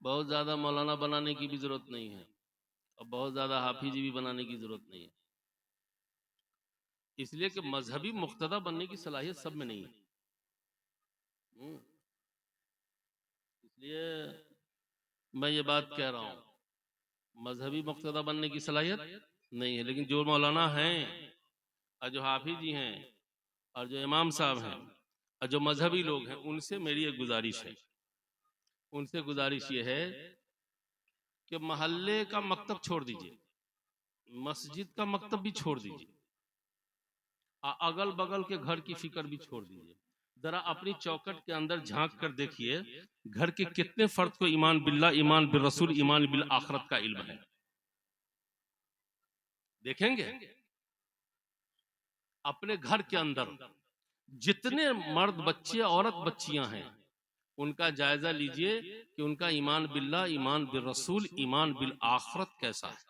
بہت زیادہ مولانا بنانے کی بھی ضرورت نہیں ہے اور بہت زیادہ حافظ بھی بنانے کی ضرورت نہیں ہے، اس لیے کہ مذہبی مقتدی بننے کی صلاحیت سب میں نہیں ہے۔ اس لیے میں یہ بات کہہ رہا ہوں، مذہبی مقتدی بننے کی صلاحیت نہیں ہے، لیکن جو مولانا ہیں اور جو حافظ جی ہیں اور جو امام صاحب ہیں اور جو مذہبی لوگ ہیں، ان سے میری ایک گزارش ہے، ان سے گزارش یہ ہے کہ محلے کا مکتب چھوڑ دیجئے، مسجد کا مکتب بھی چھوڑ دیجئے، اگل بغل کے گھر کی فکر بھی چھوڑ دیجئے، ذرا اپنی چوکٹ کے اندر جھانک کر دیکھیے گھر کے کتنے فرد کو ایمان باللہ، ایمان بالرسول، ایمان بالآخرت کا علم ہے۔ دیکھیں گے اپنے گھر کے اندر جتنے مرد بچے عورت بچیاں ہیں ان کا جائزہ لیجئے کہ ان کا ایمان باللہ، ایمان بالرسول، ایمان بالآخرت کیسا ہے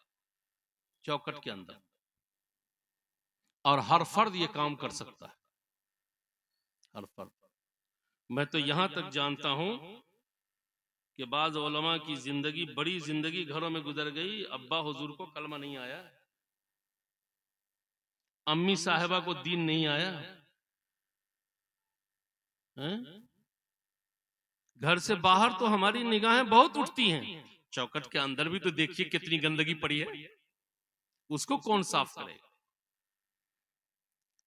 چوکٹ کے اندر، اور ہر فرد یہ کام کر سکتا ہے، ہر فرد۔ میں تو یہاں تک جانتا ہوں کہ بعض علماء کی زندگی، بڑی زندگی گھروں میں گزر گئی، ابا حضور کو کلمہ نہیں آیا، امی صاحبہ کو دین نہیں آیا، گھر سے باہر تو ہماری نگاہیں بہت اٹھتی ہیں، چوکٹ کے اندر بھی تو دیکھیے کتنی گندگی پڑی ہے، اس کو کون صاف کرے گا؟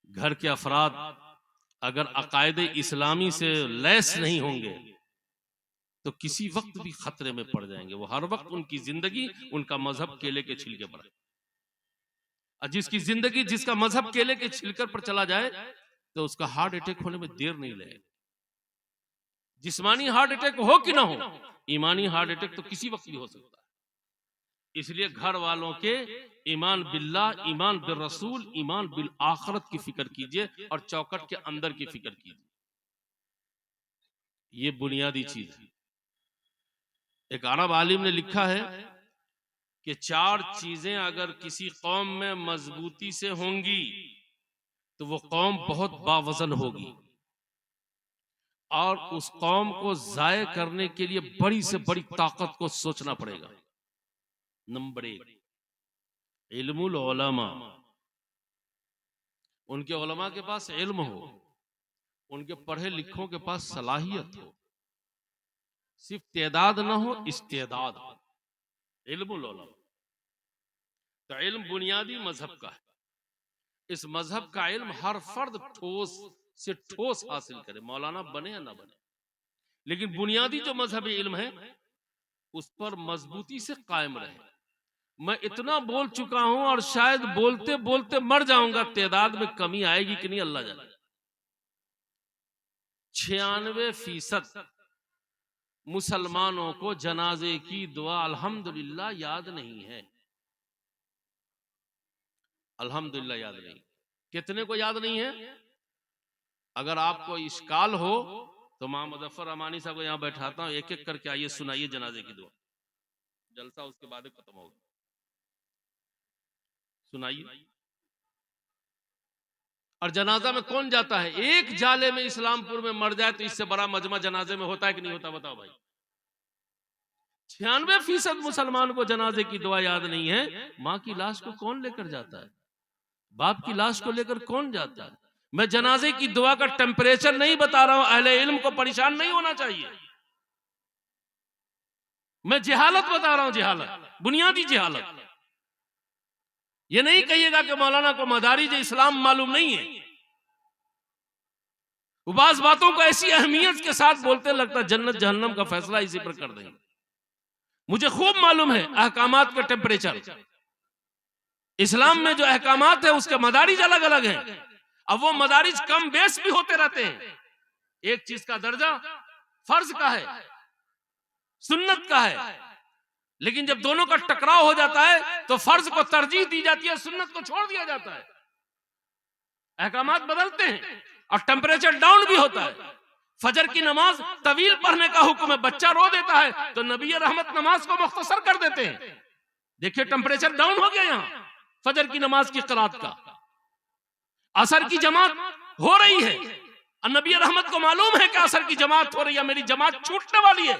گھر کے افراد اگر عقائد اسلامی سے لیس نہیں ہوں گے تو کسی وقت بھی خطرے میں پڑ جائیں گے، وہ ہر وقت ان کی زندگی ان کا مذہب کیلے کے چھلکے پر ہے، اور جس کی زندگی جس کا مذہب کیلے کے چھلکے پر چلا جائے تو اس کا ہارٹ اٹیک ہونے میں دیر نہیں لگے، جسمانی ہارٹ اٹیک ہو کہ نہ ہو، ایمانی ہارٹ اٹیک تو کسی وقت بھی ہو سکتا ہے۔ اس لیے گھر والوں کے ایمان باللہ، ایمان بالرسول، ایمان بالآخرت کی فکر کیجئے اور چوکٹ کے اندر کی فکر کیجئے، یہ بنیادی چیز ہے۔ ایک عرب عالم نے لکھا ہے کہ 4 چیزیں اگر کسی قوم میں مضبوطی سے ہوں گی تو وہ قوم بہت باوزن ہوگی، اور اس قوم کو ضائع کرنے کے لیے بڑی سے بڑی طاقت کو سوچنا پڑے گا۔ نمبر 1، علم العلماء، ان کے علماء کے پاس علم ہو، ان کے پڑھے لکھوں کے پاس صلاحیت ہو، صرف تعداد نہ ہو، استعداد ہو، علم العلماء۔ تو علم بنیادی مذہب کا ہے، اس مذہب کا علم ہر فرد ٹھوس سے ٹھوس حاصل کرے، مولانا بنے یا نہ بنے، لیکن بنیادی جو مذہبی علم ہے اس پر مضبوطی سے قائم رہے۔ میں اتنا بول چکا ہوں اور شاید بولتے بولتے مر جاؤں گا، تعداد میں کمی آئے گی کہ نہیں اللہ جانے۔ 96% مسلمانوں کو جنازے کی دعا الحمدللہ یاد نہیں ہے، الحمدللہ یاد نہیں۔ کتنے کو یاد نہیں ہے؟ اگر آپ کو اشکال ہو تو ماں مظفر امانی صاحب کو یہاں بیٹھاتا ہوں، ایک ایک کر کے آئیے سنائیے جنازے کی دعا، جلسہ اس کے بعد ختم ہوگا، سنائیے۔ اور جنازہ میں کون جاتا ہے؟ ایک جالے میں اسلام پور میں مر جائے تو اس سے بڑا مجمع جنازے میں ہوتا ہے کہ نہیں ہوتا؟ بتاؤ بھائی۔ 96% مسلمان کو جنازے کی دعا یاد نہیں ہے۔ ماں کی لاش کو کون لے کر جاتا ہے؟ باپ کی لاش کو لے کر کون جاتا ہے؟ میں جنازے کی دعا کا ٹیمپریچر نہیں بتا رہا ہوں، اہل علم کو پریشان نہیں ہونا چاہیے، میں جہالت بتا رہا ہوں، جہالت، بنیادی جہالت۔ یہ نہیں کہیے گا کہ مولانا کو مدارج اسلام معلوم نہیں ہے، وہ بعض باتوں کو ایسی اہمیت کے ساتھ بولتے لگتا جنت جہنم کا فیصلہ اسی پر کر دیں گے۔ مجھے خوب معلوم ہے احکامات کا ٹیمپریچر، اسلام میں جو احکامات ہیں اس کے مدارج الگ الگ ہیں، اب وہ مدارج کم بیس بھی ہوتے رہتے ہیں۔ ایک چیز کا درجہ فرض کا ہے، سنت کا ہے، لیکن جب دونوں کا ٹکراؤ ہو جاتا ہے تو فرض کو ترجیح دی جاتی ہے، سنت کو چھوڑ دیا جاتا ہے۔ احکامات بدلتے ہیں اور ٹیمپریچر ڈاؤن بھی ہوتا ہے۔ فجر کی نماز طویل پڑھنے کا حکم ہے، بچہ رو دیتا ہے تو نبی رحمت نماز کو مختصر کر دیتے ہیں۔ دیکھیں ٹیمپریچر ڈاؤن ہو گیا یہاں فجر کی نماز کی قرات کا۔ عصر کی جماعت ہو رہی ہے، نبی رحمت کو معلوم ہے کہ عصر کی جماعت ہو رہی ہے، میری جماعت چھوٹنے والی ہے.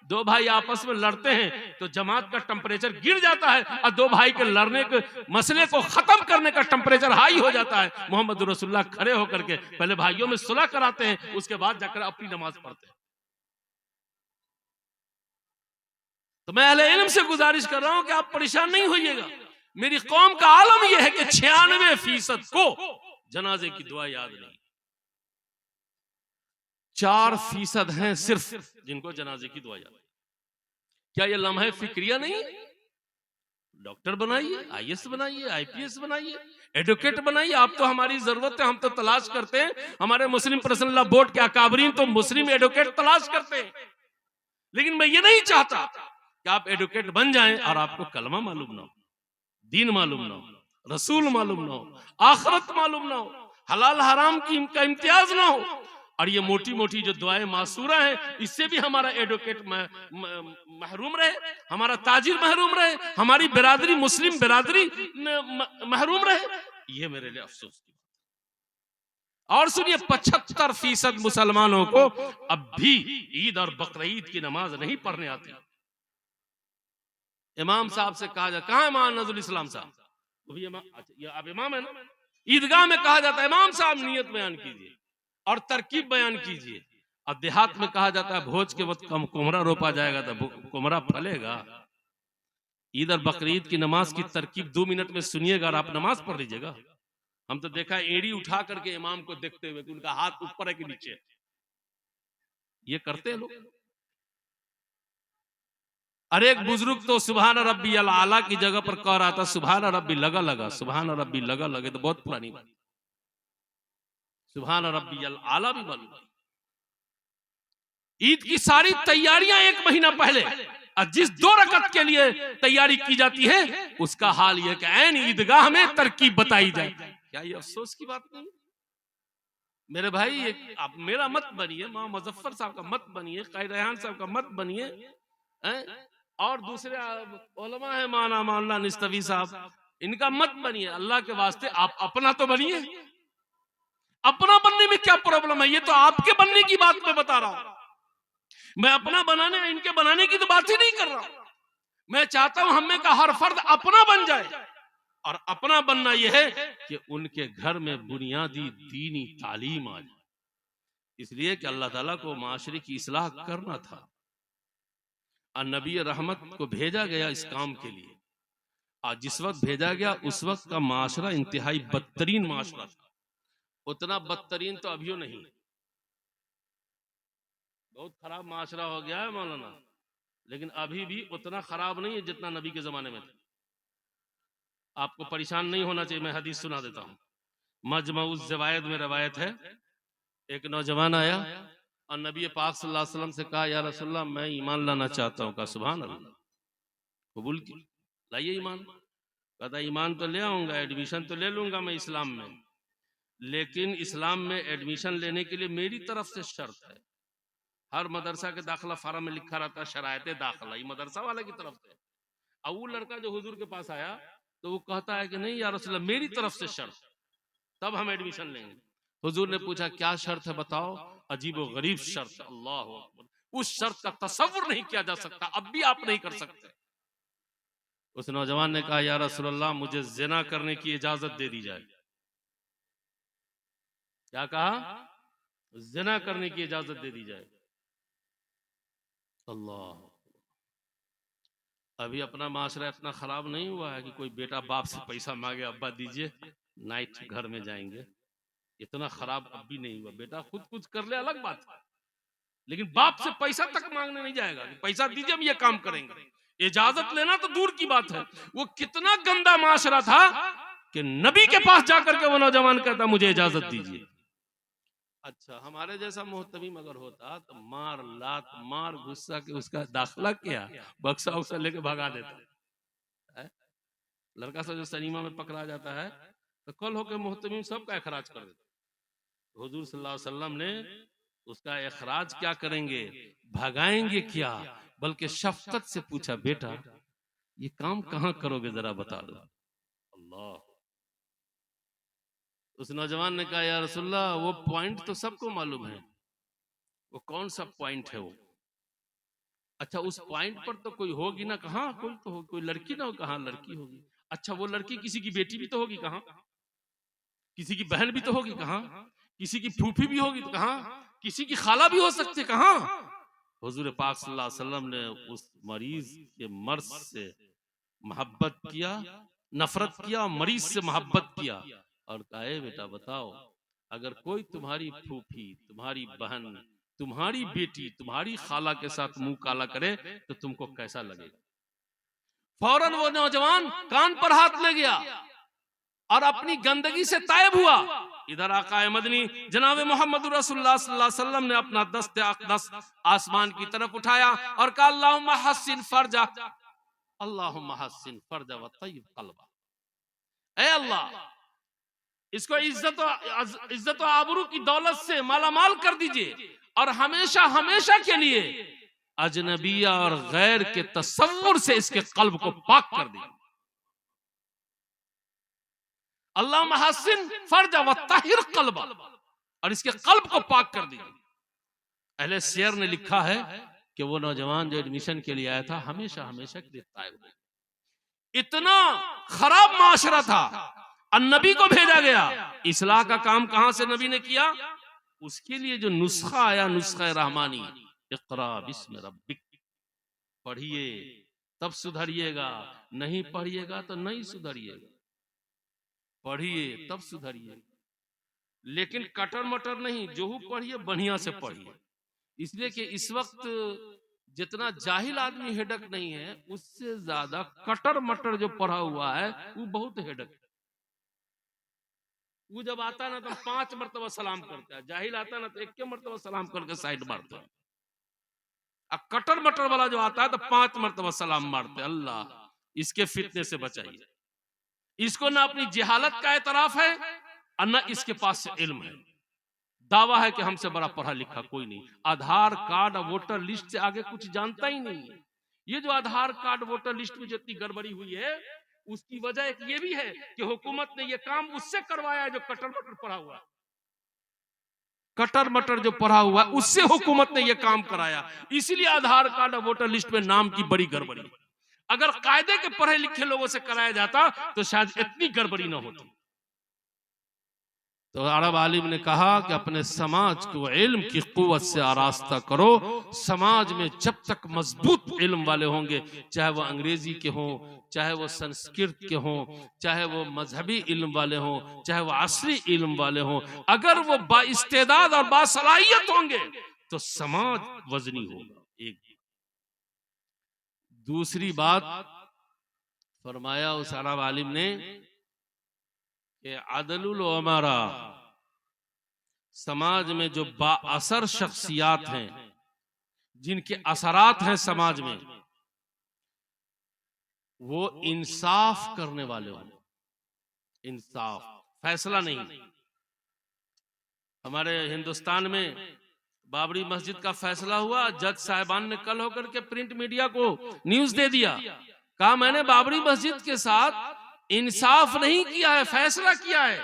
دو بھائی آپس میں لڑتے ہیں تو جماعت کا ٹمپریچر گر جاتا ہے، اور دو بھائی کے لڑنے کے مسئلے کو ختم کرنے کا ٹمپریچر ہائی ہو جاتا ہے. محمد رسول اللہ کھڑے ہو کر کے پہلے بھائیوں میں صلح کراتے ہیں، اس کے بعد جا کر اپنی نماز پڑھتے ہیں. تو میں اہل علم سے گزارش کر رہا ہوں کہ آپ پریشان نہیں ہوئیے گا. میری قوم کا عالم یہ ہے کہ 96% کو جنازے کی دعا یاد نہیں. 4% ہیں صرف جن کو جنازے کی دعا یاد. کیا یہ لمحہ فکریہ نہیں؟ ڈاکٹر بنائیے، آئی ایس بنائیے، آئی پی ایس بنائیے، ایڈوکیٹ بنائیے. آپ تو ہماری ضرورت ہے، ہم تو تلاش کرتے ہیں. ہمارے مسلم پرسنل لا بورڈ کے اکابرین تو مسلم ایڈوکیٹ تلاش کرتے ہیں. لیکن میں یہ نہیں چاہتا کہ آپ ایڈوکیٹ بن جائیں اور آپ کو کلمہ معلوم نہ ہو، دین معلوم نہ ہو، رسول معلوم نہ ہو، آخرت معلوم نہ ہو، حلال حرام کا امتیاز نہ ہو. اور یہ موٹی موٹی جو دعائیں معصورہ ہیں، اس سے بھی ہمارا ایڈوکیٹ محروم رہے، ہمارا تاجر محروم رہے، ہماری برادری مسلم برادری محروم رہے. یہ میرے لیے افسوس کی. اور سنیے، 75% مسلمانوں کو اب بھی عید اور بقرعید کی نماز نہیں پڑھنے آتی. امام صاحب سے کہا جاتا، کہاں امام نزول اسلام صاحب؟ وہ بھی امام، یہ آپ امام ہے نا. عیدگاہ میں کہا جاتا ہے امام صاحب نیت بیان کیجئے اور ترکیب بیان کیجئے. اور دیہات میں کہا جاتا ہے بھوج کے وقت کمرہ روپا جائے گا تو کمرہ پھلے گا. عید اور بقرعید کی نماز کی ترکیب 2 منٹ میں سنیے گا اور آپ نماز پڑھ لیجئے گا. ہم تو دیکھا ہے ایڑی اٹھا کر کے امام کو دیکھتے ہوئے کہ ان کا ہاتھ اوپر ہے کہ نیچے. یہ کرتے ہیں لوگ. اور ایک بزرگ تو سبحان ربی الاعلیٰ کی جگہ پر کہہ رہا تھا سبحان ربی لگا سبحان ربی لگا تو بہت پرانی بات. سبحان ربی الاعلیٰ بھی معلوم. عید کی ساری تیاریاں 1 مہینہ پہلے، اور جس 2 رکعت کے لیے تیاری کی جاتی ہے اس کا حال یہ کہ عین عیدگاہ میں ترکیب بتائی جائے. کیا یہ افسوس کی بات نہیں؟ میرے بھائی آپ میرا مت بنیے، ماں مظفر صاحب کا مت بنیے، قائد ریحان صاحب کا مت بنیے، اور دوسرے علماء ہیں مولانا نستوی صاحب، ان کا مت بنیے. اللہ کے واسطے آپ اپنا تو بنیے. اپنا بننے میں کیا پرابلم ہے؟ یہ تو آپ کے بننے کی بات میں بتا رہا ہوں. میں اپنا بنانے ان کے بنانے کی تو بات ہی نہیں کر رہا. میں چاہتا ہوں ہم میں کا ہر فرد اپنا بن جائے. اور اپنا بننا یہ ہے کہ ان کے گھر میں بنیادی دینی تعلیم آ جائے. اس لیے کہ اللہ تعالیٰ کو معاشرے کی اصلاح کرنا تھا اور نبی رحمت کو بھیجا گیا اس کام کے لیے. اور جس وقت بھیجا گیا اس وقت کا معاشرہ انتہائی بدترین معاشرہ تھا. اتنا بدترین تو ابھیوں نہیں. بہت خراب معاشرہ ہو گیا ہے مولانا، لیکن ابھی بھی اتنا خراب نہیں ہے جتنا نبی کے زمانے میں تھا. آپ کو پریشان نہیں ہونا چاہیے، میں حدیث سنا دیتا ہوں. مجمع الزوائد میں روایت ہے، ایک نوجوان آیا اور نبی پاک صلی اللہ علیہ وسلم سے کہا یا رسول اللہ میں ایمان لانا چاہتا ہوں. کہا سبحان اللہ. قبول کی، لائیے ایمان. کہتا ایمان تو لے آؤں گا، ایڈمیشن تو لے لوں گا میں اسلام میں، لیکن اسلام میں ایڈمیشن لینے کے لیے میری طرف سے شرط ہے. ہر مدرسہ کے داخلہ فارم میں لکھا رہتا ہے شرائط داخلہ، یہ مدرسہ والے کی طرف سے. اب وہ لڑکا جو حضور کے پاس آیا تو وہ کہتا ہے کہ نہیں یا رسول اللہ میری طرف سے شرط، تب ہم ایڈمیشن لیں گے. حضور نے پوچھا کیا شرط ہے بتاؤ. عجیب و غریب شرط. اللہ اکبر. اس شرط کا تصور نہیں کیا جا سکتا، اب بھی آپ نہیں کر سکتے. اس نوجوان نے کہا یا رسول اللہ مجھے زنا کرنے کی اجازت دے دی جائے. کیا کہا؟ زنا کرنے کی اجازت دے دی جائے. اللہ. ابھی اپنا معاشرہ اتنا خراب نہیں ہوا ہے کہ کوئی بیٹا باپ سے پیسہ مانگے ابا دیجئے نائٹ گھر میں جائیں گے. اتنا خراب اب بھی نہیں ہوا. بیٹا خود کچھ کر لے الگ بات ہے، لیکن باپ سے پیسہ تک مانگنے نہیں جائے گا کہ پیسہ دیجئے ہم یہ کام کریں گے. اجازت لینا تو دور کی بات ہے. وہ کتنا گندا معاشرہ تھا کہ نبی کے پاس جا کر کے وہ نوجوان کہتا مجھے اجازت دیجئے. اچھا ہمارے جیسا محتمیم اگر ہوتا تو مار لات مار غصہ کے اس کا داخلہ کیا بکسا اکسا لے کے بھگا دیتا. لڑکا سا جو سنیما میں پکڑا جاتا ہے تو کل ہو کے محتمیم سب کا اخراج کر دیتا. حضور صلی اللہ علیہ وسلم نے اس کا اخراج کیا کریں گے، بھگائیں گے کیا، بلکہ شفقت سے پوچھا بیٹا یہ کام کہاں کرو گے ذرا بتا دو. اللہ. اس نوجوان نے کہا یا رسول اللہ وہ پوائنٹ تو سب کو معلوم ہے، وہ کون سا پوائنٹ ہے وہ؟ اچھا اس پوائنٹ پر تو کوئی ہوگی نا؟ کہاں کوئی تو ہوگی، کوئی لڑکی نہ ہو، کہاں لڑکی ہوگی؟ اچھا وہ لڑکی کسی کی بیٹی بھی تو ہوگی، کہاں؟ کسی کی بہن بھی تو ہوگی، کہاں؟ کسی کی پھوپھی بھی ہوگی تو کہاں؟ کسی کی خالہ بھی ہو سکتی ہے، کہاں؟ حضور پاک صلی اللہ علیہ وسلم نے اس مریض کے مرض سے محبت کیا، نفرت کیا، اور مریض سے محبت کیا اور کہا اے بیٹا بتاؤ، اگر کوئی تمہاری پھوپھی، تمہاری بہن، تمہاری بیٹی، تمہاری خالہ کے ساتھ منہ کالا کرے تو تم کو کیسا لگے گا؟ فوراً وہ نوجوان کان پر ہاتھ لے گیا اور اپنی گندگی سے تائب ہوا۔ ادھر آقا مدنی جناب محمد رسول اللہ صلی اللہ علیہ وسلم نے اپنا دست اقدس آسمان کی طرف اٹھایا اور کہا اللہم حسن فرجہ، اللہم حسن فرجہ وطیب قلبہ، اے اللہ اس کو عزت و آبرو کی دولت سے مالا مال کر دیجئے اور ہمیشہ ہمیشہ کے لیے اجنبیہ اور غیر کے تصور سے اس کے قلب کو پاک کر دیجئے۔ اللہ محسن فرجہ وطہر قلبہ، اور اس کے قلب کو پاک کر دیجئے۔ اہل سیر نے لکھا ہے کہ وہ نوجوان جو ایڈمیشن کے لیے آیا تھا ہمیشہ ہمیشہ کے لیے طائب ہو۔ اتنا خراب معاشرہ تھا، النبی کو بھیجا گیا، اصلاح کا کام کہاں سے نبی نے کیا؟ اس کے لیے جو نسخہ آیا، نسخہ رحمانی، اقرا بسم ربک، پڑھیے تب سدھریے گا، نہیں پڑھیے گا تو نہیں سدھریے گا، پڑھیے تب سدھریے، لیکن کٹر مٹر نہیں، جو پڑھیے بڑھیا سے پڑھیے۔ اس لیے کہ اس وقت جتنا جاہل آدمی ہیڈک نہیں ہے، اس سے زیادہ کٹر مٹر جو پڑھا ہوا ہے وہ بہت ہیڈک ہے۔ وہ جب آتا نا تو 5 مرتبہ سلام کرتا ہے، جاہل آتا نا تو 1 مرتبہ سلام کر کے سائڈ مارتا ہے، اب کٹر مٹر والا جو آتا ہے تو 5 مرتبہ سلام مارتے ہیں۔ اللہ اس کے فتنے سے بچائیے۔ اس کو نہ اپنی جہالت کا اعتراف ہے اور نہ اس کے پاس سے علم ہے، دعویٰ ہے کہ ہم سے بڑا پڑھا لکھا کوئی نہیں، آدھار کارڈ اور ووٹر لسٹ سے آگے کچھ جانتا ہی نہیں ہے۔ یہ جو آدھار کارڈ ووٹر لسٹ میں جتنی گڑبڑی ہوئی ہے اس کی وجہ ایک یہ بھی ہے کہ حکومت نے یہ کام اس سے کروایا جو کٹر مٹر پڑھا ہوا ہے، کٹر مٹر جو پڑھا ہوا ہے اس سے حکومت نے یہ کام کرایا، اسی لیے آدھار کارڈ اور ووٹر لسٹ میں نام کی بڑی گڑبڑی۔ اگر قاعدے کے پڑھے لکھے لوگوں سے کرایا جاتا تو شاید اتنی گڑبڑی نہ ہوتی۔ تو عرب عالم نے کہا کہ اپنے سماج کو علم کی قوت سے آراستہ کرو۔ سماج میں جب تک مضبوط علم والے ہوں گے، چاہے وہ انگریزی کے ہوں، چاہے وہ سنسکرت کے ہوں، چاہے وہ مذہبی علم والے ہوں، چاہے وہ عصری علم والے ہوں، اگر وہ با استعداد اور باصلاحیت ہوں گے تو سماج وزنی ہوگا۔ ایک دوسری بات فرمایا اس عرب عالم نے کہ عدل العمرا، سماج میں جو با اثر شخصیات ہیں، جن کے اثرات ہیں سماج میں، وہ انصاف کرنے والے ہوں۔ انصاف، فیصلہ نہیں۔ ہمارے ہندوستان میں بابری مسجد کا فیصلہ ہوا، جج صاحبان نے کل ہو کر کے پرنٹ میڈیا کو نیوز دے دیا، کہا میں نے بابری مسجد کے ساتھ انصاف نہیں کیا ہے، فیصلہ کیا ہے۔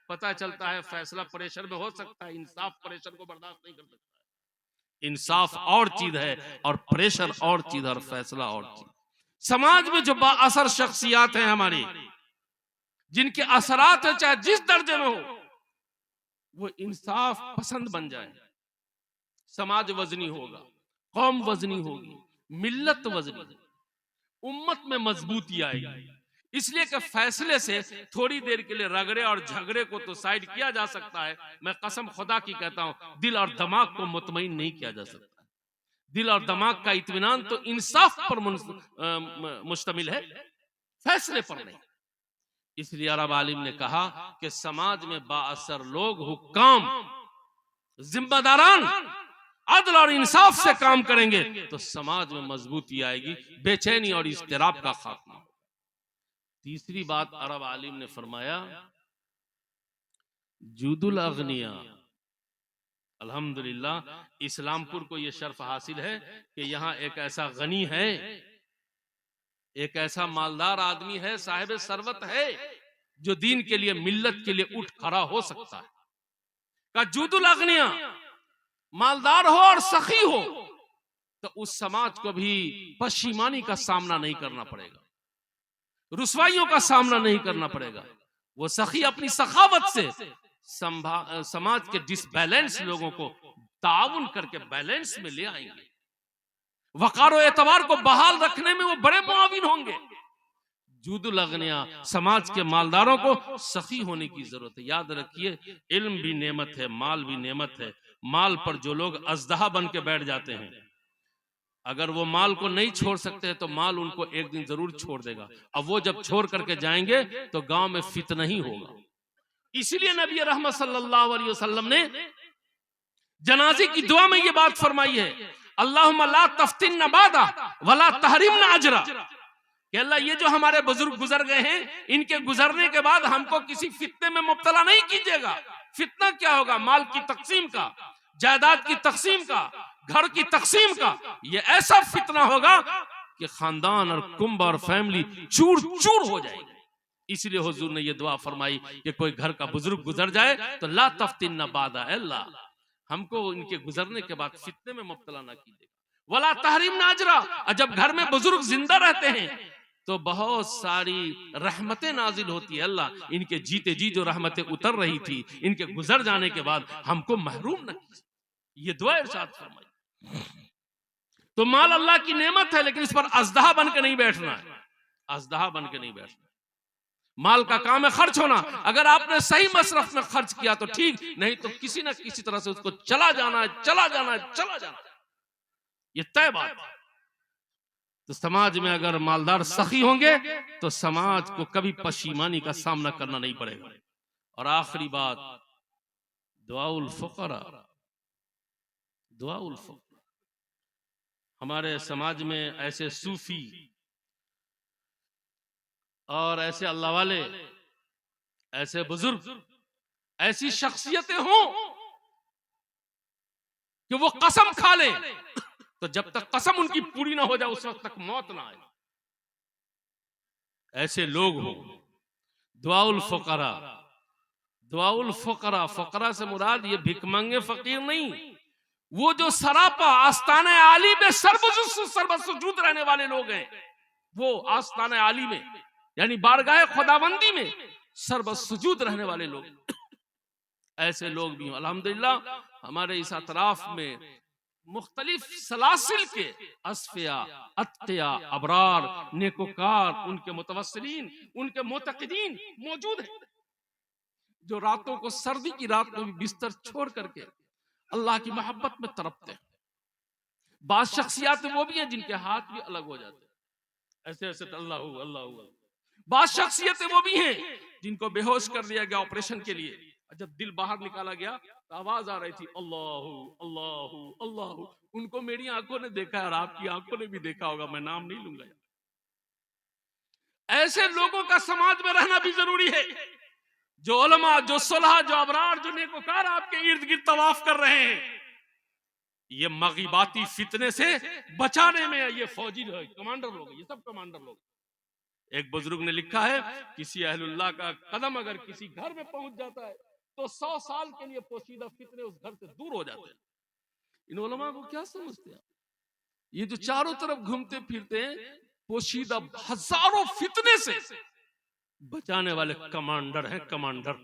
پتا چلتا ہے فیصلہ پریشر میں ہو سکتا ہے، انصاف پریشر کو برداشت نہیں کر سکتا۔ انصاف اور چیز ہے اور پریشر اور چیز ہے اور فیصلہ اور چیز۔ سماج میں جو با اثر شخصیات ہیں ہماری، جن کے اثرات ہیں چاہے جس درجے میں ہو، وہ انصاف پسند بن جائے، سماج وزنی ہوگا، قوم وزنی ہوگی، ملت وزنی، امت میں مضبوطی آئے گی۔ اس لیے کہ فیصلے سے تھوڑی دیر کے لیے رگڑے اور جھگڑے کو تو سائڈ کیا جا سکتا ہے، میں قسم خدا کی کہتا ہوں دل اور دماغ کو مطمئن نہیں کیا جا سکتا۔ دل اور دماغ کا اطمینان تو انصاف پر مشتمل ہے، فیصلے پر نہیں۔ اس لیے عرب عالم نے کہا کہ سماج میں با اثر لوگ، حکام، ذمہ داران عدل اور انصاف سے کام کریں گے تو سماج میں مضبوطی آئے گی، بے چینی اور اضطراب کا خاتمہ۔ تیسری بات عرب عالم نے فرمایا جود الاغنیاء۔ الحمدللہ اسلام پور کو یہ شرف حاصل ہے کہ یہاں ایک ایسا غنی ہے، ایک ایسا مالدار آدمی ہے، صاحب ثروت ہے، جو دین کے لیے ملت کے لیے اٹھ کھڑا ہو سکتا ہے. کا جود الاغنیا، مالدار ہو اور سخی ہو تو اس سماج کو بھی پشیمانی کا سامنا نہیں کرنا پڑے گا، رسوائیوں کا سامنا نہیں کرنا پڑے گا. وہ سخی اپنی سخاوت سے سماج کے ڈس بیلنس لوگوں کو تعاون کر کے بیلنس میں لے آئیں گے. وقار و اعتبار کو بحال رکھنے میں وہ بڑے معاون ہوں گے. جود الاغنیا، سماج کے مالداروں کو سخی ہونے کی ضرورت ہے. یاد رکھیے علم بھی نعمت ہے، مال بھی نعمت ہے. مال پر جو لوگ اژدہا بن کے بیٹھ جاتے ہیں، اگر وہ مال کو نہیں چھوڑ سکتے تو مال ان کو ایک دن ضرور چھوڑ دے گا. اب وہ جب چھوڑ کر کے جائیں گے تو گاؤں میں فتنہ ہی ہوگا. اسی لیے نبی رحمت صلی اللہ علیہ وسلم نے جنازے کی دعا میں یہ بات فرمائی ہے، اللہم لا تفتن بعدا ولا تحرمنا اجرا، کہ اللہ یہ جو ہمارے بزرگ گزر گئے ہیں ان کے گزرنے کے بعد ہم کو کسی فتنے میں مبتلا نہیں کیجیے گا. فتنہ کیا ہوگا؟ مال کی تقسیم کا، جائیداد کی تقسیم کا، گھر کی تقسیم کا. یہ ایسا فتنہ ہوگا کہ خاندان اور کنب اور فیملی چور چور ہو جائے گی. اس لیے حضور نے یہ دعا فرمائی کہ کوئی گھر کا بزرگ گزر جائے تو لا تفتن بعدا، اے اللہ ہم کو ان کے گزرنے کے بعد فتنے میں مبتلا نہ کیجیے گا. ولا تحرمنا اجرا، جب گھر میں بزرگ زندہ رہتے ہیں تو بہت ساری رحمتیں نازل ہوتی ہے. اللہ ان کے جیتے جی جو رحمتیں اتر رہی تھی ان کے گزر جانے کے بعد ہم کو محروم نہ کیجیے. یہ دعا ارشاد فرمائی. تو مال اللہ کی نعمت ہے، لیکن اس پر اژدہا بن کے نہیں بیٹھنا ہے. اژدہا بن کے نہیں بیٹھنا. مال کا کام ہے خرچ ہونا. اگر آپ نے صحیح مصرف میں خرچ کیا تو ٹھیک، نہیں تو کسی نہ کسی طرح سے اس کو چلا جانا ہے، چلا جانا ہے، چلا جانا ہے. یہ طے بات ہے. تو سماج میں اگر مالدار سخی ہوں گے تو سماج کو کبھی پشیمانی کا سامنا کرنا نہیں پڑے گا. اور آخری بات، دعاء الفقراء. دعاء الفقراء. ہمارے سماج میں ایسے صوفی اور ایسے اللہ والے، ایسے بزرگ، ایسی شخصیتیں ہوں کہ وہ قسم کھا لیں تو جب تک قسم ان کی پوری نہ ہو جائے اس وقت تک موت نہ آئے. ایسے لوگ ہوں. دعاء الفقراء. دعاء الفقراء، فقراء سے مراد یہ بھک مانگے فقیر نہیں، وہ جو سراپا آستانہ عالی میں سربسجود رہنے والے لوگ ہیں. وہ آستانہ عالی میں یعنی بارگاہ خداوندی میں سربسجود رہنے والے لوگ، ایسے لوگ بھی ہیں. الحمدللہ ہمارے اس اطراف میں مختلف سلاسل کے اصفیاء، اتقیاء، ابرار، نیکوکار، ان کے متوسلین، ان کے معتقدین موجود ہیں جو راتوں کو، سردی کی رات کو بھی بستر چھوڑ کر کے اللہ کی محبت میں تڑپتے ہیں. بعض شخصیات وہ بھی ہیں جن کے ہاتھ بھی الگ ہو جاتے ہیں، ایسے ایسے اللہ اللہ. بعض شخصیتیں وہ بھی ہیں جن کو بے ہوش کر دیا گیا آپریشن کے لیے، جب دل باہر نکالا گیا تو آواز آ رہی تھی اللہ اللہ اللہ. ان کو میری آنکھوں نے دیکھا ہے اور آپ کی آنکھوں نے بھی دیکھا ہوگا، میں نام نہیں لوں گا. ایسے لوگوں کا سماج میں رہنا بھی ضروری ہے، جو علماء، جو صلحاء، جو ابرار، جو نیکوکار آپ کے ارد گرد طواف کر رہے ہیں. یہ مغیباتی فتنے سے بچانے میں یہ فوجی کمانڈر لوگ، یہ سب کمانڈر لوگ. ایک بزرگ نے لکھا ہے کسی اہل اللہ کا قدم اگر کسی گھر میں پہنچ جاتا ہے تو 100 سال کے لیے پوشیدہ فتنے اس گھر سے دور ہو جاتے ہیں. ان علماء کو کیا سمجھتے ہیں؟ یہ جو چاروں طرف گھومتے پھرتے ہیں پوشیدہ ہزاروں فتنے سے بچانے والے کمانڈر ہیں. کمانڈر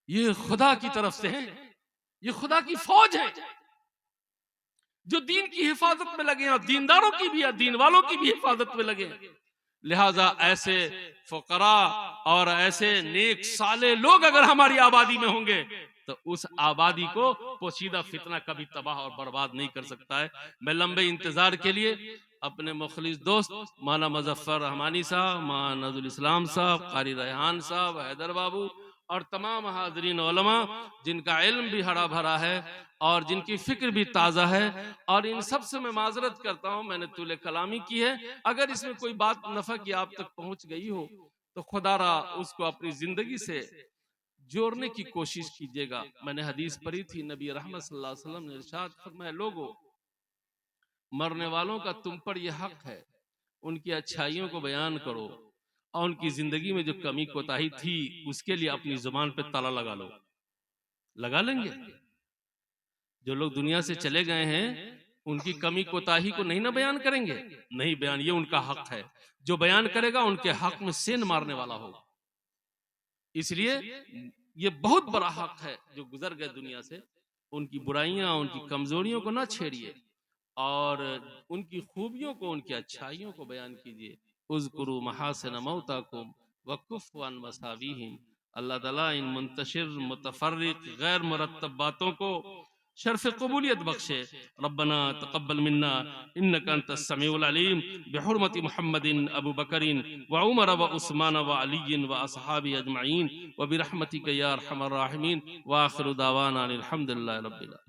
یہ خدا کی طرف سے ہیں، یہ خدا کی فوج ہے جو دین کی حفاظت میں لگے ہیں، اور دینداروں کی بھی، دین والوں کی بھی حفاظت میں لگے ہیں. لہذا ایسے فقراء اور ایسے نیک صالح لوگ اگر ہماری آبادی میں ہوں گے تو اس آبادی کو پوشیدہ فتنہ کبھی تباہ اور برباد نہیں کر سکتا ہے. میں لمبے انتظار کے لیے اپنے مخلص دوست مولانا مظفر رحمانی صاحب، مولانا نذر الاسلام صاحب، قاری ریحان صاحب، حیدر بابو اور تمام حاضرین علماء جن کا علم بھی ہرا بھرا ہے اور جن کی فکر بھی تازہ ہے، اور ان سب سے میں معذرت کرتا ہوں، میں نے طول کلامی کی ہے. اگر اس میں کوئی بات نفع کی آپ تک پہنچ گئی ہو تو خدا را اس کو اپنی زندگی سے جوڑنے کی کوشش کیجیے گا. میں نے حدیث پڑھی تھی، نبی رحمت صلی اللہ علیہ وسلم نے ارشاد فرمایا، لوگو مرنے والوں کا تم پر یہ حق ہے ان کی اچھائیوں کو بیان کرو اور ان کی زندگی میں جو کمی کوتاہی تھی اس کے لیے اپنی زبان پہ تالا لگا لو. لگا لیں گے؟ جو لوگ دنیا سے چلے گئے ہیں ان کی کمی کوتاہی کو نہیں نہ بیان کریں گے؟ نہیں بیان، یہ ان کا حق ہے. جو بیان کرے گا ان کے حق میں سین مارنے والا ہوگا. اس لیے یہ بہت بڑا حق ہے جو گزر گئے دنیا سے، ان کی برائیاں، ان کی کمزوریوں کو نہ چھیڑیے اور ان کی خوبیوں کو، ان کی اچھائیوں کو بیان کیجیے. اذکروا محاسن موتاکم وکفوا عن مساویہم. اللہ تعالیٰ ان منتشر متفرق غیر مرتب باتوں کو شرف قبولیت بخشے. ربنا تقبل منا انك انت السميع العليم بحرمة محمد ابو بکر وعمر وعثمان وعلی واصحابہ اجمعین وبرحمتك یا ارحم الراحمین. واخر دعوانا الحمد للہ رب العالمین.